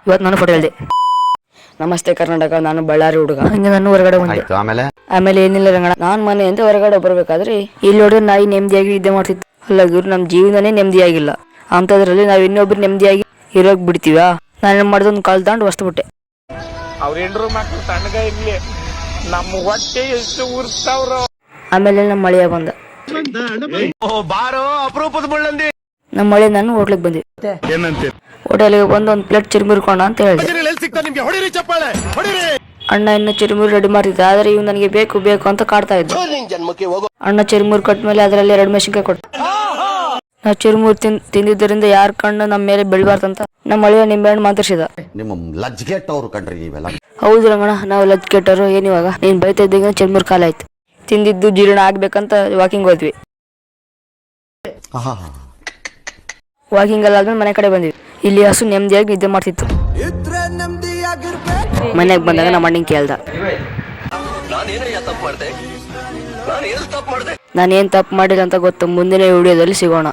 ಇವತ್ತು ನಾನು ಫೋಟೋ ಹೇಳಿದೆ. ನಮಸ್ತೆ ಕರ್ನಾಟಕ, ನಾನು ಬಳ್ಳಾರಿ ಹುಡುಗ. ಹಂಗೆ ನಾನು ಹೊರಗಡೆ ಬಂದೆ. ಆಮೇಲೆ ಏನಿಲ್ಲ ರಂಗಣ, ನಾನ್ ಮನೆಯಿಂದ ಹೊರಗಡೆ ಬರ್ಬೇಕಾದ್ರೆ ಇಲ್ಲಿ ನೋಡಿದ್ರೆ ನಾಯಿ ನೆಮ್ಮದಿಯಾಗಿ ನಿದ್ದೆ ಮಾಡ್ತಿತ್ತು. ಅಲ್ಲ ಗುರು, ನಮ್ ಜೀವನನೇ ನೆಮ್ಮದಿಯಾಗಿಲ್ಲ ಅಂತದ್ರಲ್ಲಿ ನಾವ್ ಇನ್ನೊಬ್ರು ನೆಮ್ಮದಿಯಾಗಿ ಇರೋಕ್ ಬಿಡ್ತೀವ? ನಾನು ಮಾಡಿದ ಒಂದು ಕಾಲ್ ತಗೊಂಡು ಹೊಸ್ಬಿಟ್ಟೆ. ಆಮೇಲೆ ನಮ್ಮ ಮಳೆಯ ಬಂದ. ನಮ್ಮ ಮಳೆ ನಾನು ಹೋಟ್ಲಿಗೆ ಬಂದ್ವಿ. ಹೋಟೆಲ್ಗೆ ಬಂದು ಒಂದು ಪ್ಲೇಟ್ ಚಿರುಮುರ್ಕೋಣ ಅಂತ ಹೇಳಿದೆ. ಅಣ್ಣ ಇನ್ನು ಚಿರುಮುರಿ ರೆಡಿ ಮಾಡ್ತಿದ್ದ, ಆದ್ರೆ ಇವ್ ನನಗೆ ಬೇಕು ಬೇಕು ಅಂತ ಕಾಡ್ತಾ ಇದ್ದ. ಅಣ್ಣ ಚಿರುಮುರಿ ಕೊಟ್ಮೇಲೆ ಅದರಲ್ಲಿ 2 ಮೆಣಸಿನ್ಕಾಯಿ ಕೊಟ್ಟ. ನಾವು ಚಿರುಮುರಿ ತಿಂದಿದ್ದರಿಂದ ಯಾರ ಕಣ್ಣು ನಮ್ಮ ಮೇಲೆ ಬೆಳಬಾರ್ದಂತ ನಮ್ಮ ಮಳೆಯ ನಿಂಬೆಹಣ್ಣು ಮಾತಾಡ್ಸಿದ. ಹೌದು ರಂಗಣ, ನಾವು ಲಜ್ಜೆಟ್ಟರು. ಏನಿವಾಗ ನೀನ್ ಬೈತಾ ಇದ್ದಾಗ ಚಿರುಮುರಿ ಕಾಲ ಆಯ್ತು. ತಿಂದಿದ್ದು ಜೀರ್ಣ ಆಗ್ಬೇಕಂತ ವಾಕಿಂಗ್ ಹೋದ್ವಿ. ವಾಕಿಂಗ್ ಎಲ್ಲ ಆದ್ಮೇಲೆ ಮನೆ ಕಡೆ ಬಂದ್ವಿ. ಇಲ್ಲಿ ಹಸು ನೆಮ್ಮದಿಯಾಗಿ ನಿದ್ದೆ ಮಾಡ್ತಿತ್ತು. ಮನೆಗೆ ಬಂದಾಗ ನಮ್ಮ ಅಣ್ಣಿಗೆ ಕೇಳ್ದ, ನಾನೇನ್ ತಪ್ಪು ಮಾಡಿಲ್ಲ ಅಂತ ಗೊತ್ತು. ಮುಂದಿನ ವಿಡಿಯೋದಲ್ಲಿ ಸಿಗೋಣ.